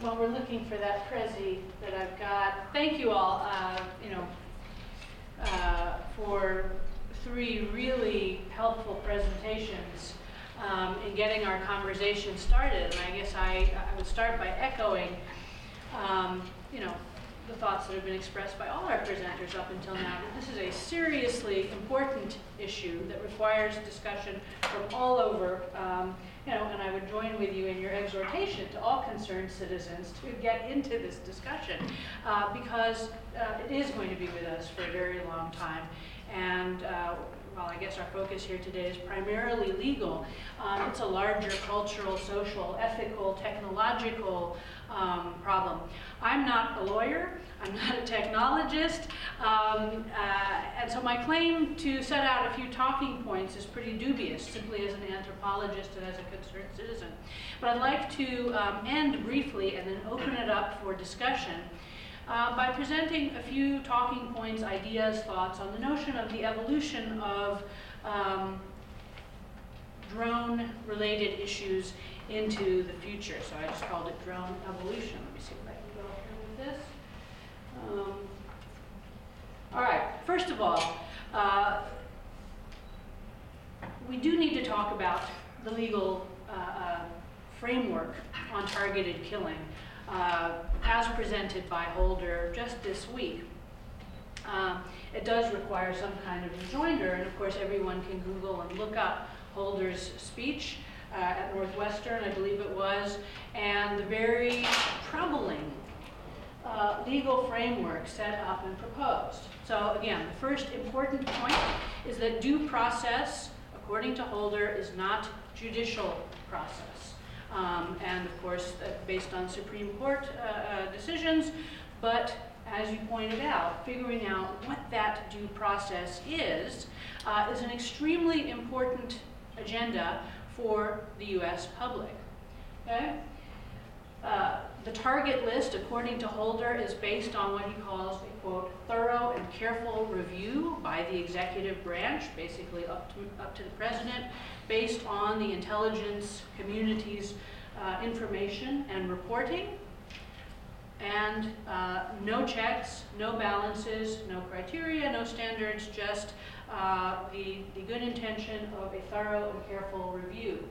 while we're looking for that Prezi that I've got, thank you all, for 3 really helpful presentations in getting our conversation started. And I guess I would start by echoing, the thoughts that have been expressed by all our presenters up until now. This is a seriously important issue that requires discussion from all over, and I would join with you in your exhortation to all concerned citizens to get into this discussion because it is going to be with us for a very long time. And while I guess our focus here today is primarily legal, it's a larger cultural, social, ethical, technological problem. I'm not a lawyer, I'm not a technologist, and so my claim to set out a few talking points is pretty dubious, simply as an anthropologist and as a concerned citizen. But I'd like to end briefly and then open it up for discussion by presenting a few talking points, ideas, thoughts on the notion of the evolution of drone-related issues into the future. So I just called it drone evolution. Let me see if I can go up here with this. All right, first of all, we do need to talk about the legal framework on targeted killing as presented by Holder just this week. It does require some kind of rejoinder, and of course everyone can Google and look up Holder's speech at Northwestern, I believe it was, and the very troubling legal framework set up and proposed. So again, the first important point is that due process, according to Holder, is not judicial process. And of course, based on Supreme Court decisions, but as you pointed out, figuring out what that due process is an extremely important agenda for the US public. Okay? The target list, according to Holder, is based on what he calls a, quote, thorough and careful review by the executive branch, basically up to the president, based on the intelligence community's information and reporting, and no checks, no balances, no criteria, no standards, just the good intention of a thorough and careful review.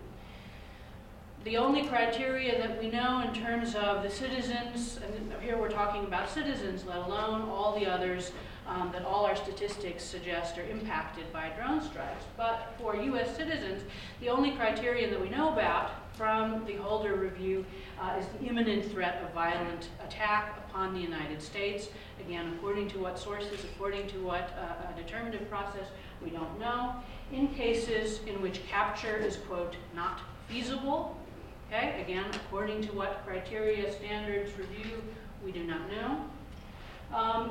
The only criteria that we know in terms of the citizens, and here we're talking about citizens, let alone all the others that all our statistics suggest are impacted by drone strikes. But for US citizens, the only criterion that we know about from the Holder review is the imminent threat of violent attack upon the United States. Again, according to what sources, according to what determinative process, we don't know. In cases in which capture is, quote, not feasible, okay, again, according to what criteria, standards, review, we do not know.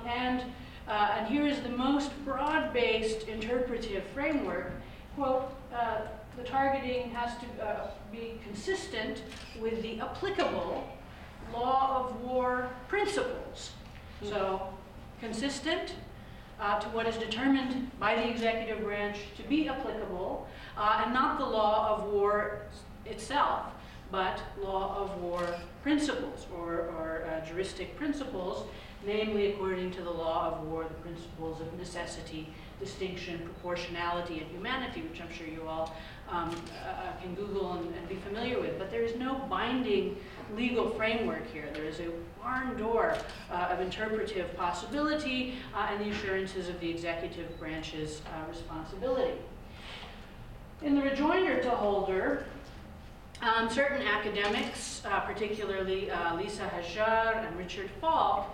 And here is the most broad-based interpretive framework. Quote, the targeting has to be consistent with the applicable law of war principles. So, consistent to what is determined by the executive branch to be applicable, and not the law of war itself, but law of war principles or juristic principles, namely according to the law of war, the principles of necessity, distinction, proportionality, and humanity, which I'm sure you all can Google and be familiar with. But there is no binding legal framework here. There is a barn door of interpretive possibility and the assurances of the executive branch's responsibility. In the rejoinder to Holder, certain academics, particularly Lisa Hajar and Richard Falk,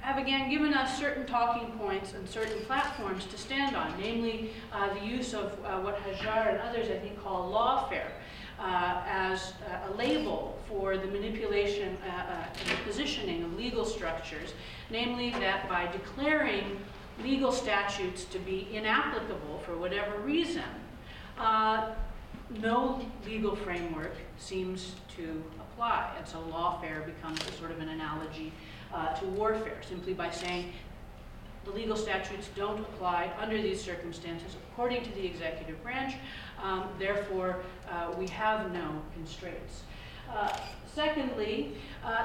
have again given us certain talking points and certain platforms to stand on, namely the use of what Hajar and others I think call lawfare as a label for the manipulation and the positioning of legal structures, namely that by declaring legal statutes to be inapplicable for whatever reason, no legal framework seems to apply. And so lawfare becomes a sort of an analogy to warfare, simply by saying the legal statutes don't apply under these circumstances according to the executive branch, therefore we have no constraints. Secondly,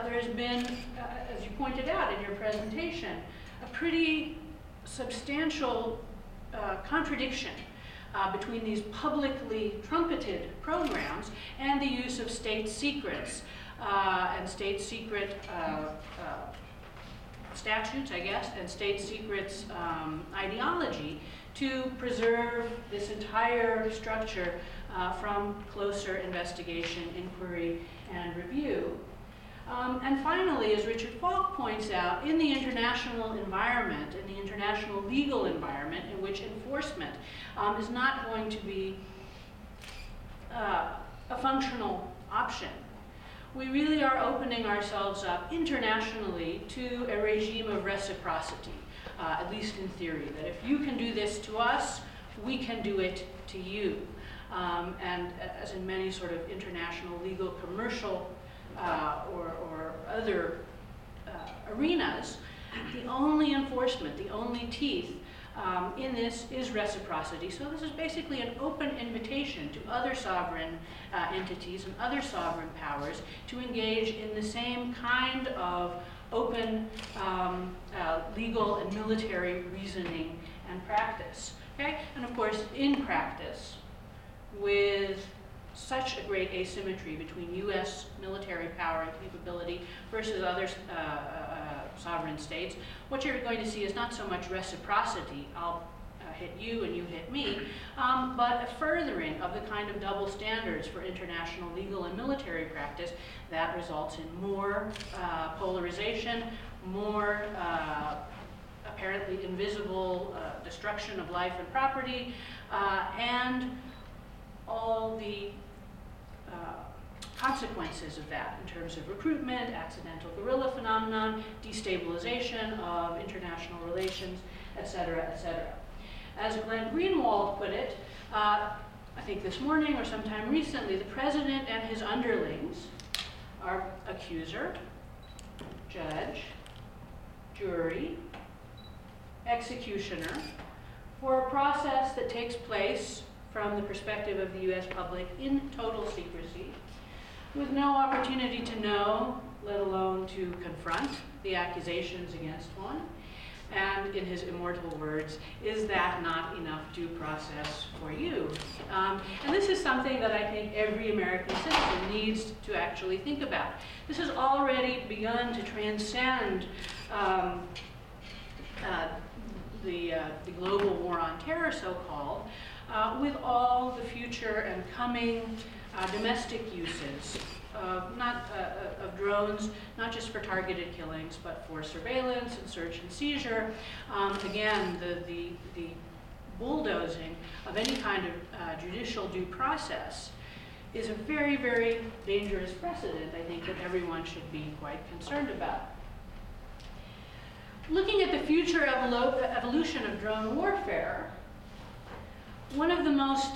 there has been, as you pointed out in your presentation, a pretty substantial contradiction between these publicly trumpeted programs and the use of state secrets and state secret statutes, I guess, and state secrets ideology to preserve this entire structure from closer investigation, inquiry, and review. And finally, as Richard Falk points out, in the international environment, in the international legal environment in which enforcement is not going to be a functional option, we really are opening ourselves up internationally to a regime of reciprocity, at least in theory, that if you can do this to us, we can do it to you. And as in many sort of international legal, commercial, or other arenas, the only enforcement, the only teeth in this is reciprocity. So this is basically an open invitation to other sovereign entities and other sovereign powers to engage in the same kind of open legal and military reasoning and practice. Okay? And of course, in practice, with such a great asymmetry between U.S. military power and capability versus other sovereign states, what you're going to see is not so much reciprocity, I'll hit you and you hit me, but a furthering of the kind of double standards for international legal and military practice that results in more polarization, more apparently invisible destruction of life and property, and all the consequences of that in terms of recruitment, accidental guerrilla phenomenon, destabilization of international relations, et cetera, et cetera. As Glenn Greenwald put it, I think this morning or sometime recently, the president and his underlings are accuser, judge, jury, executioner, for a process that takes place from the perspective of the U.S. public in total secrecy, with no opportunity to know, let alone to confront the accusations against one. And in his immortal words, is that not enough due process for you? And this is something that I think every American citizen needs to actually think about. This has already begun to transcend the global war on terror, so-called, with all the future and coming domestic uses of drones, not just for targeted killings, but for surveillance and search and seizure. Again, the bulldozing of any kind of judicial due process is a very, very dangerous precedent, I think, that everyone should be quite concerned about. Looking at the future evolution of drone warfare, one of the most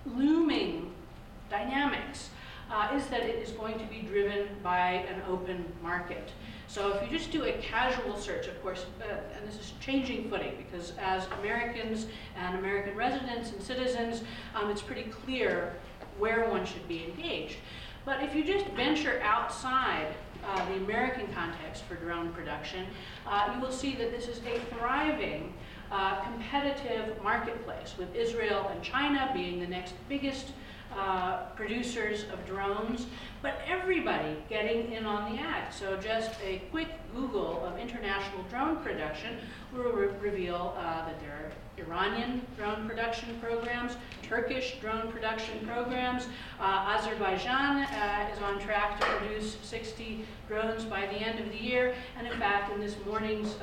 looming dynamics is that it is going to be driven by an open market. So if you just do a casual search, of course, and this is changing footing, because as Americans and American residents and citizens, it's pretty clear where one should be engaged. But if you just venture outside the American context for drone production, you will see that this is a thriving competitive marketplace, with Israel and China being the next biggest producers of drones, but everybody getting in on the act. So just a quick Google of international drone production will reveal that there are Iranian drone production programs, Turkish drone production programs. Azerbaijan is on track to produce 60 drones by the end of the year. And in fact, in this morning's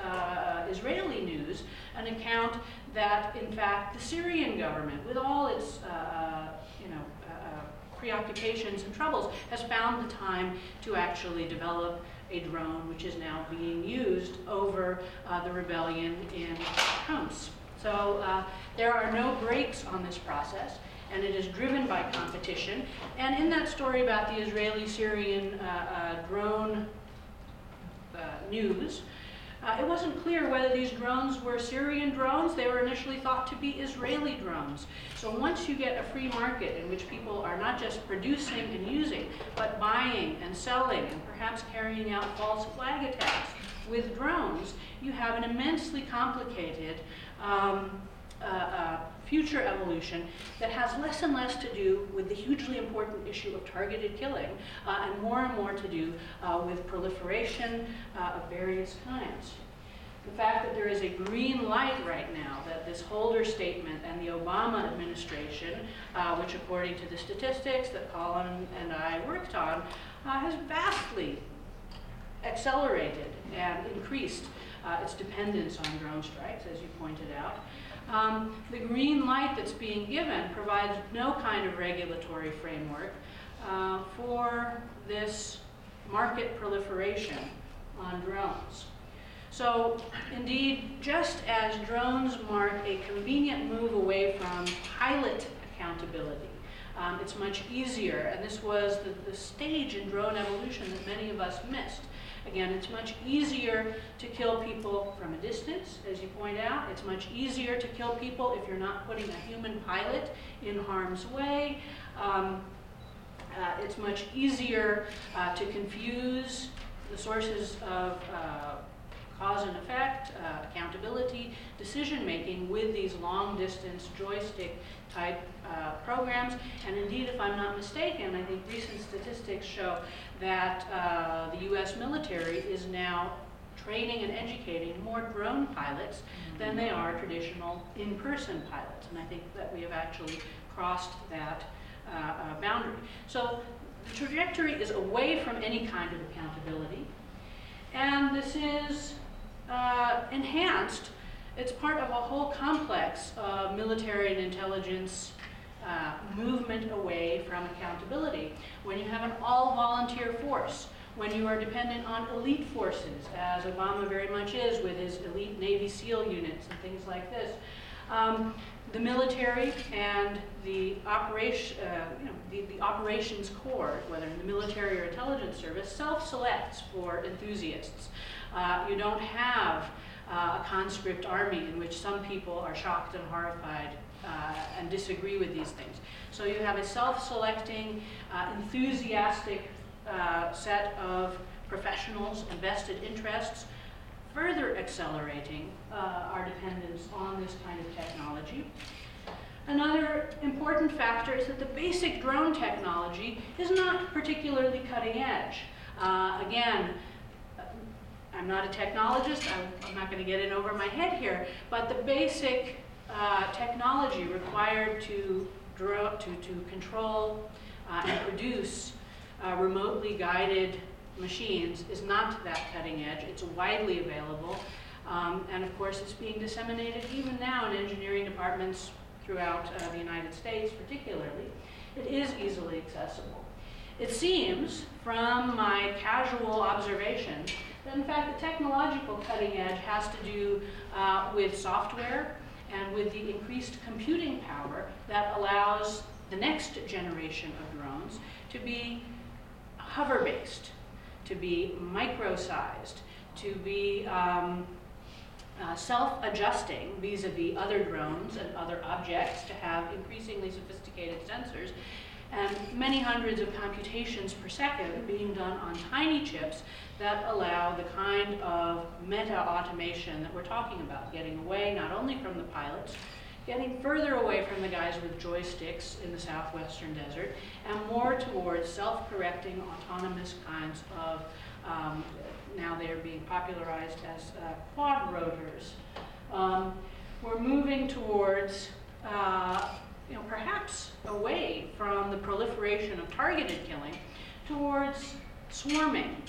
Israeli news, an account that, in fact, the Syrian government, with all its preoccupations and troubles, has found the time to actually develop a drone which is now being used over the rebellion in Homs. So there are no brakes on this process, and it is driven by competition. And in that story about the Israeli-Syrian drone news, It wasn't clear whether these drones were Syrian drones. They were initially thought to be Israeli drones. So once you get a free market in which people are not just producing and using, but buying and selling and perhaps carrying out false flag attacks with drones, you have an immensely complicated future evolution that has less and less to do with the hugely important issue of targeted killing and more to do with proliferation of various kinds. The fact that there is a green light right now, that this Holder statement and the Obama administration, which according to the statistics that Colin and I worked on, has vastly accelerated and increased its dependence on drone strikes, as you pointed out. The green light that's being given provides no kind of regulatory framework for this market proliferation on drones. So indeed, just as drones mark a convenient move away from pilot accountability, it's much easier, and this was the stage in drone evolution that many of us missed. Again, it's much easier to kill people from a distance, as you point out. It's much easier to kill people if you're not putting a human pilot in harm's way. It's much easier to confuse the sources of cause and effect, accountability, decision-making with these long-distance joystick-type programs. And indeed, if I'm not mistaken, I think recent statistics show that the US military is now training and educating more drone pilots than they are traditional in-person pilots. And I think that we have actually crossed that boundary. So the trajectory is away from any kind of accountability. And this is enhanced. It's part of a whole complex of military and intelligence movement away from accountability. When you have an all-volunteer force, when you are dependent on elite forces, as Obama very much is with his elite Navy SEAL units and things like this, the military and the operations corps, whether in the military or intelligence service, self-selects for enthusiasts. You don't have a conscript army in which some people are shocked and horrified and disagree with these things. So you have a self-selecting, enthusiastic set of professionals and vested interests, further accelerating our dependence on this kind of technology. Another important factor is that the basic drone technology is not particularly cutting edge. Again, I'm not a technologist, I'm not going to get in over my head here, but the basic technology required to control and produce remotely guided machines is not that cutting edge. It's widely available, and of course it's being disseminated even now in engineering departments throughout the United States particularly. It is easily accessible. It seems, from my casual observation, that in fact the technological cutting edge has to do with software and with the increased computing power that allows the next generation of drones to be hover-based, to be micro-sized, to be self-adjusting vis-a-vis other drones and other objects, to have increasingly sophisticated sensors, and many hundreds of computations per second being done on tiny chips that allow the kind of meta-automation that we're talking about, getting away not only from the pilots, getting further away from the guys with joysticks in the southwestern desert, and more towards self-correcting autonomous kinds of, now they are being popularized as quad rotors. We're moving towards, perhaps away from the proliferation of targeted killing towards swarming.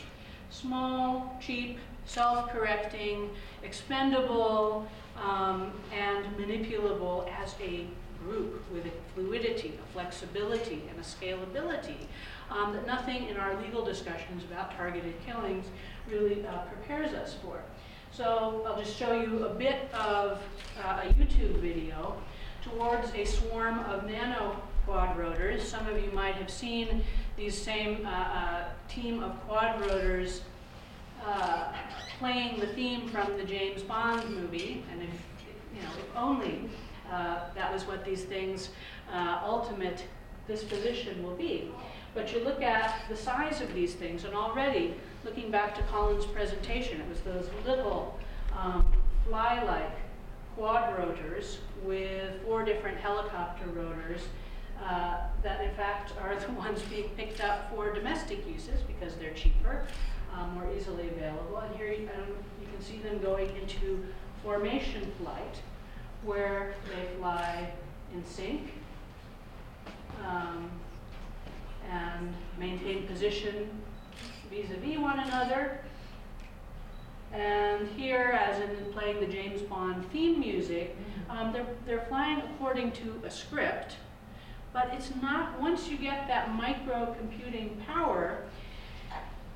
Small, cheap, self-correcting, expendable, and manipulable as a group with a fluidity, a flexibility, and a scalability that nothing in our legal discussions about targeted killings really prepares us for. So I'll just show you a bit of a YouTube video towards a swarm of nano quad rotors. Some of you might have seen these same team of quad rotors playing the theme from the James Bond movie, and if only that was what these things ultimate disposition will be. But you look at the size of these things, and already, looking back to Colin's presentation, it was those little fly-like quad rotors with 4 different helicopter rotors that in fact are the ones being picked up for domestic uses because they're cheaper, more easily available. And here you can see them going into formation flight, where they fly in sync and maintain position vis-a-vis one another. And here, as in playing the James Bond theme music, they're flying according to a script, but it's not, once you get that micro-computing power,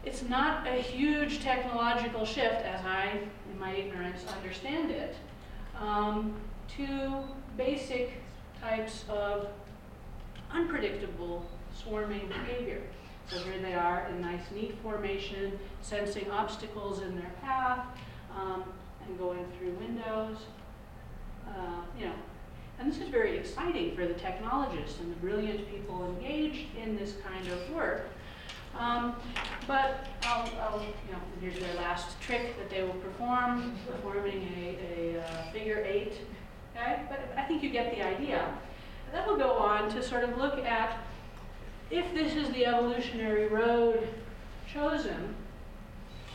it's not a huge technological shift, as I, in my ignorance, understand it, to basic types of unpredictable swarming behavior. So here they are in nice, neat formation, sensing obstacles in their path, and going through windows. And this is very exciting for the technologists and the brilliant people engaged in this kind of work. But here's their last trick that they will perform, performing a figure 8. Okay, but I think you get the idea. Then we'll go on to sort of look at, if this is the evolutionary road chosen,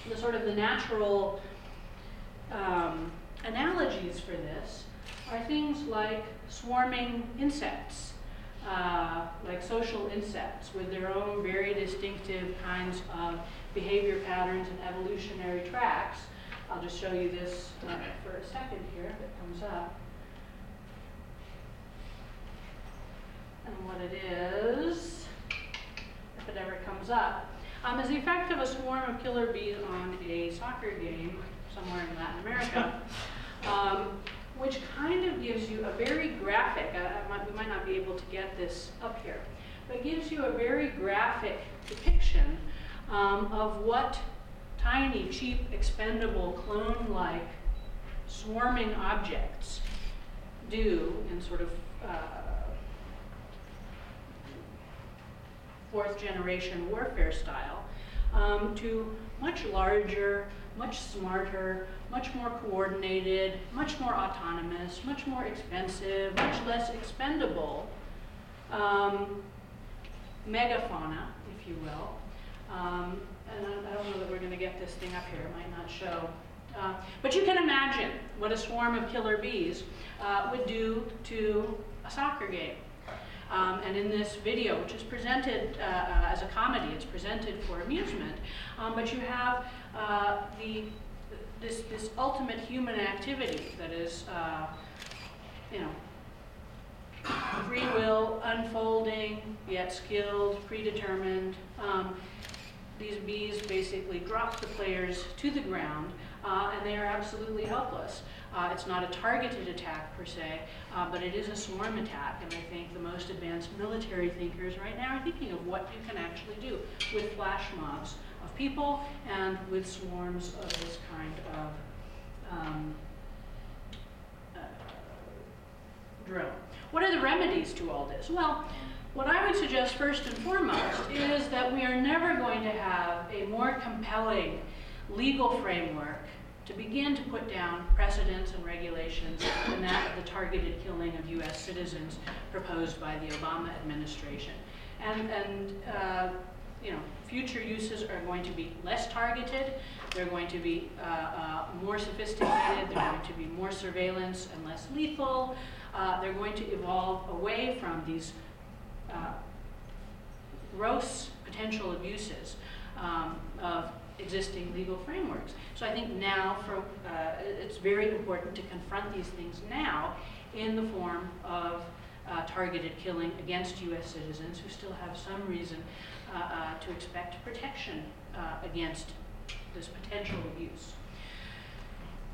the sort of the natural analogies for this are things like swarming insects, like social insects with their own very distinctive kinds of behavior patterns and evolutionary tracks. I'll just show you this for a second here if it comes up. And what it is, if it ever comes up, is the effect of a swarm of killer bees on a soccer game somewhere in Latin America, which kind of gives you a very graphic, we might not be able to get this up here, but gives you a very graphic depiction of what tiny, cheap, expendable, clone-like swarming objects do in sort of fourth-generation warfare style to much larger, much smarter, much more coordinated, much more autonomous, much more expensive, much less expendable megafauna, if you will. And I don't know that we're going to get this thing up here. It might not show. But you can imagine what a swarm of killer bees would do to a soccer game. And in this video, which is presented as a comedy, it's presented for amusement, but you have this ultimate human activity that is, free will, unfolding, yet skilled, predetermined. These bees basically drop the players to the ground, and they are absolutely helpless. It's not a targeted attack per se, but it is a swarm attack, and I think the most advanced military thinkers right now are thinking of what you can actually do with flash mobs of people and with swarms of this kind of drone. What are the remedies to all this? Well, what I would suggest first and foremost is that we are never going to have a more compelling legal framework to begin to put down precedents and regulations than that of the targeted killing of U.S. citizens proposed by the Obama administration. And future uses are going to be less targeted, they're going to be more sophisticated, they're going to be more surveillance and less lethal, they're going to evolve away from these gross potential abuses of existing legal frameworks. So I think now it's very important to confront these things now in the form of targeted killing against U.S. citizens who still have some reason to expect protection against this potential abuse.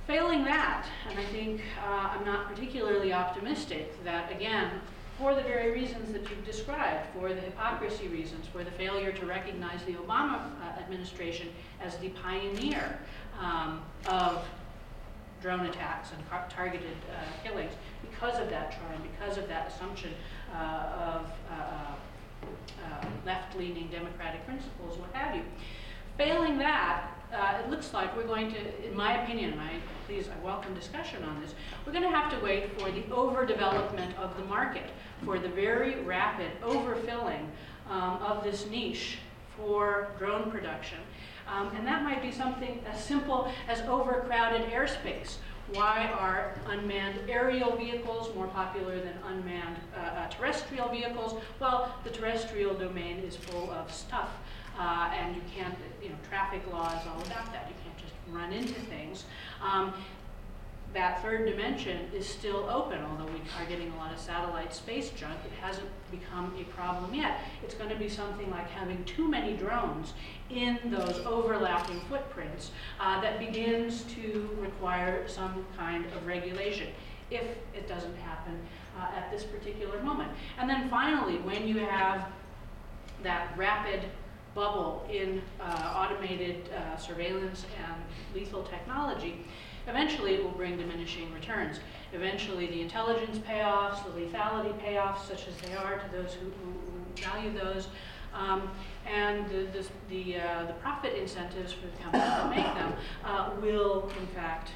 Failing that, and I think I'm not particularly optimistic that, again, for the very reasons that you've described, for the hypocrisy reasons, for the failure to recognize the Obama administration as the pioneer of drone attacks and targeted killings, because of that charm, because of that assumption of left-leaning democratic principles, what have you. Failing that, it looks like we're going to, in my opinion, and I welcome discussion on this, we're going to have to wait for the overdevelopment of the market, for the very rapid overfilling of this niche for drone production. And that might be something as simple as overcrowded airspace. Why are unmanned aerial vehicles more popular than unmanned terrestrial vehicles? Well, the terrestrial domain is full of stuff, and you can't, traffic law is all about that. You can't just run into things. That third dimension is still open, although we are getting a lot of satellite space junk. It hasn't become a problem yet. It's going to be something like having too many drones in those overlapping footprints that begins to require some kind of regulation, if it doesn't happen at this particular moment. And then finally, when you have that rapid bubble in automated surveillance and lethal technology, eventually it will bring diminishing returns. Eventually the intelligence payoffs, the lethality payoffs, such as they are to those who value those, and the profit incentives for the companies that make them will in fact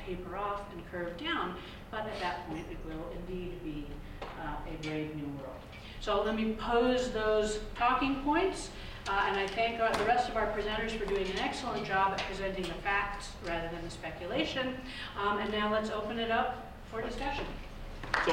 taper off and curve down, but at that point it will indeed be a brave new world. So let me pose those talking points. And I thank the rest of our presenters for doing an excellent job at presenting the facts rather than the speculation. And now let's open it up for discussion. So